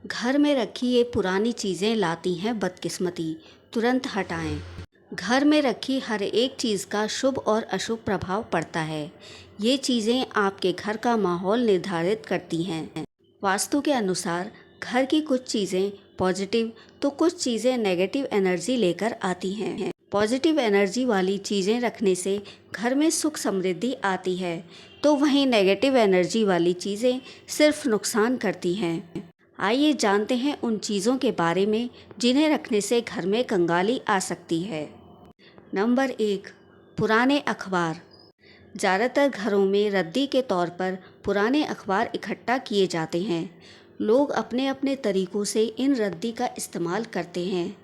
घर में रखी ये पुरानी चीज़ें लाती हैं बदकिस्मती, तुरंत हटाएं। घर में रखी हर एक चीज़ का शुभ और अशुभ प्रभाव पड़ता है। ये चीज़ें आपके घर का माहौल निर्धारित करती हैं। वास्तु के अनुसार घर की कुछ चीज़ें पॉजिटिव तो कुछ चीज़ें नेगेटिव एनर्जी लेकर आती हैं। पॉजिटिव एनर्जी वाली चीज़ें रखने से घर में सुख समृद्धि आती है, तो वहीं नेगेटिव एनर्जी वाली चीज़ें सिर्फ नुकसान करती हैं। आइए जानते हैं उन चीज़ों के बारे में जिन्हें रखने से घर में कंगाली आ सकती है। नंबर 1, पुराने अखबार। ज़्यादातर घरों में रद्दी के तौर पर पुराने अखबार इकट्ठा किए जाते हैं। लोग अपने अपने तरीक़ों से इन रद्दी का इस्तेमाल करते हैं।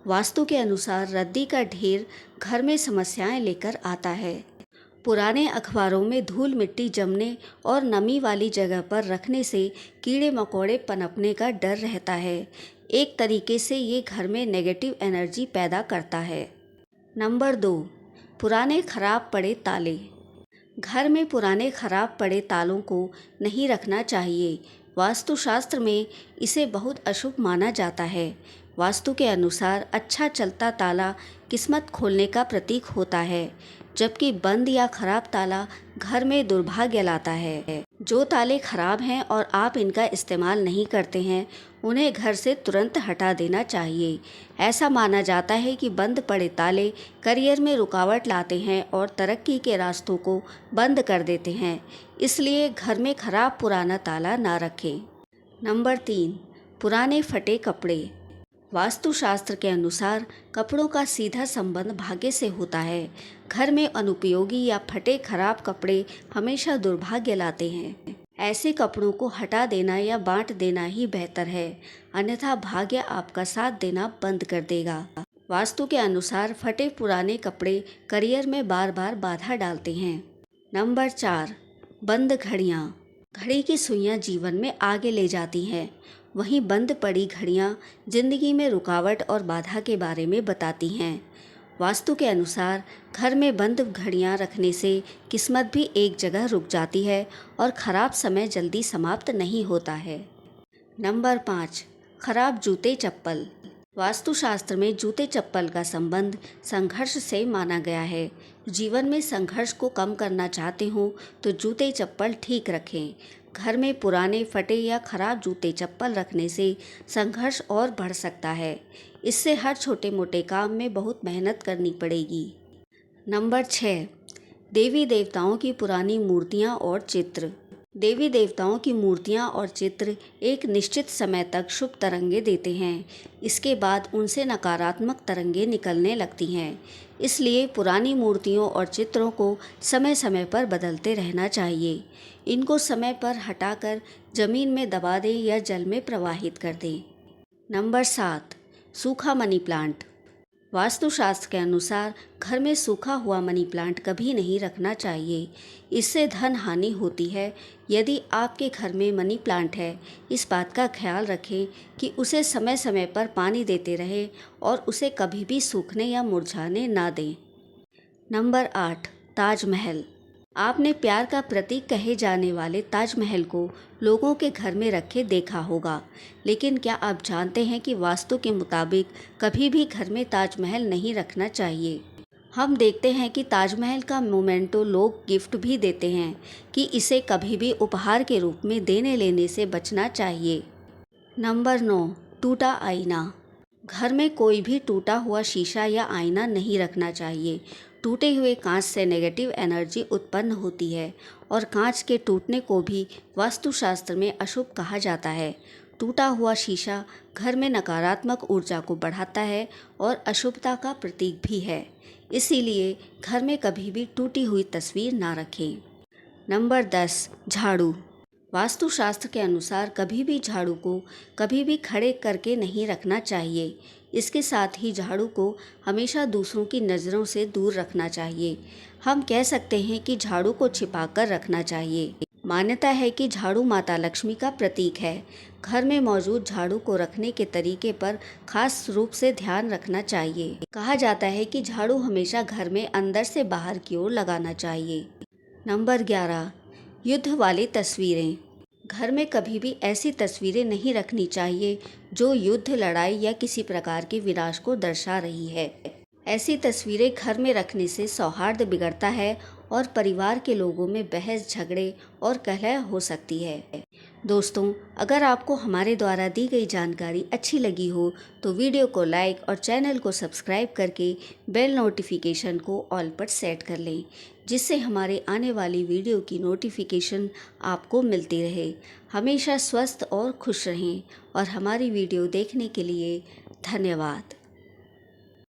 वास्तु के अनुसार रद्दी का ढेर घर में समस्याएं लेकर आता है। पुराने अखबारों में धूल मिट्टी जमने और नमी वाली जगह पर रखने से कीड़े मकोड़े पनपने का डर रहता है। एक तरीके से ये घर में नेगेटिव एनर्जी पैदा करता है। नंबर 2, पुराने खराब पड़े ताले। घर में पुराने खराब पड़े तालों को नहीं रखना चाहिए। वास्तुशास्त्र में इसे बहुत अशुभ माना जाता है। वास्तु के अनुसार अच्छा चलता ताला किस्मत खोलने का प्रतीक होता है, जबकि बंद या खराब ताला घर में दुर्भाग्य लाता है। जो ताले खराब हैं और आप इनका इस्तेमाल नहीं करते हैं, उन्हें घर से तुरंत हटा देना चाहिए। ऐसा माना जाता है कि बंद पड़े ताले करियर में रुकावट लाते हैं और तरक्की के रास्तों को बंद कर देते हैं, इसलिए घर में खराब पुराना ताला ना रखें। नंबर 3, पुराने फटे कपड़े। वास्तुशास्त्र के अनुसार कपड़ों का सीधा संबंध भाग्य से होता है। घर में अनुपयोगी या फटे खराब कपड़े हमेशा दुर्भाग्य लाते हैं। ऐसे कपड़ों को हटा देना या बांट देना ही बेहतर है, अन्यथा भाग्य आपका साथ देना बंद कर देगा। वास्तु के अनुसार फटे पुराने कपड़े करियर में बार बार बाधा डालते हैं। नंबर 4, बंद घड़ियाँ। घड़ी की सुइयाँ जीवन में आगे ले जाती हैं, वहीं बंद पड़ी घड़ियाँ जिंदगी में रुकावट और बाधा के बारे में बताती हैं। वास्तु के अनुसार घर में बंद घड़ियाँ रखने से किस्मत भी एक जगह रुक जाती है और ख़राब समय जल्दी समाप्त नहीं होता है। नंबर 5, खराब जूते चप्पल। वास्तुशास्त्र में जूते चप्पल का संबंध संघर्ष से माना गया है। जीवन में संघर्ष को कम करना चाहते हो तो जूते चप्पल ठीक रखें। घर में पुराने फटे या खराब जूते चप्पल रखने से संघर्ष और बढ़ सकता है। इससे हर छोटे मोटे काम में बहुत मेहनत करनी पड़ेगी। नंबर 6, देवी देवताओं की पुरानी मूर्तियाँ और चित्र। देवी देवताओं की मूर्तियाँ और चित्र एक निश्चित समय तक शुभ तरंगे देते हैं। इसके बाद उनसे नकारात्मक तरंगे निकलने लगती हैं। इसलिए पुरानी मूर्तियों और चित्रों को समय समय पर बदलते रहना चाहिए। इनको समय पर हटाकर जमीन में दबा दें या जल में प्रवाहित कर दें। नंबर 7, सूखा मनी प्लांट। वास्तुशास्त्र के अनुसार घर में सूखा हुआ मनी प्लांट कभी नहीं रखना चाहिए। इससे धन हानि होती है। यदि आपके घर में मनी प्लांट है, इस बात का ख्याल रखें कि उसे समय समय पर पानी देते रहें और उसे कभी भी सूखने या मुरझाने ना दें। नंबर 8, ताजमहल। आपने प्यार का प्रतीक कहे जाने वाले ताजमहल को लोगों के घर में रखे देखा होगा, लेकिन क्या आप जानते हैं कि वास्तु के मुताबिक कभी भी घर में ताजमहल नहीं रखना चाहिए। हम देखते हैं कि ताजमहल का मोमेंटो लोग गिफ्ट भी देते हैं कि इसे कभी भी उपहार के रूप में देने लेने से बचना चाहिए। नंबर 9, टूटा आईना। घर में कोई भी टूटा हुआ शीशा या आईना नहीं रखना चाहिए। टूटे हुए कांच से नेगेटिव एनर्जी उत्पन्न होती है और कांच के टूटने को भी वास्तुशास्त्र में अशुभ कहा जाता है। टूटा हुआ शीशा घर में नकारात्मक ऊर्जा को बढ़ाता है और अशुभता का प्रतीक भी है। इसीलिए घर में कभी भी टूटी हुई तस्वीर ना रखें। नंबर 10, झाड़ू। वास्तुशास्त्र के अनुसार कभी भी झाड़ू को कभी भी खड़े करके नहीं रखना चाहिए। इसके साथ ही झाड़ू को हमेशा दूसरों की नज़रों से दूर रखना चाहिए। हम कह सकते हैं कि झाड़ू को छिपाकर रखना चाहिए। मान्यता है कि झाड़ू माता लक्ष्मी का प्रतीक है। घर में मौजूद झाड़ू को रखने के तरीके पर खास रूप से ध्यान रखना चाहिए। कहा जाता है कि झाड़ू हमेशा घर में अंदर से बाहर की ओर लगाना चाहिए। नंबर 11, युद्ध वाली तस्वीरें। घर में कभी भी ऐसी तस्वीरें नहीं रखनी चाहिए जो युद्ध, लड़ाई या किसी प्रकार के विनाश को दर्शा रही है। ऐसी तस्वीरें घर में रखने से सौहार्द बिगड़ता है और परिवार के लोगों में बहस, झगड़े और कलह हो सकती है। दोस्तों, अगर आपको हमारे द्वारा दी गई जानकारी अच्छी लगी हो तो वीडियो को लाइक और चैनल को सब्सक्राइब करके बेल नोटिफिकेशन को ऑल पर सेट कर लें, जिससे हमारे आने वाली वीडियो की नोटिफिकेशन आपको मिलती रहे। हमेशा स्वस्थ और खुश रहें और हमारी वीडियो देखने के लिए धन्यवाद।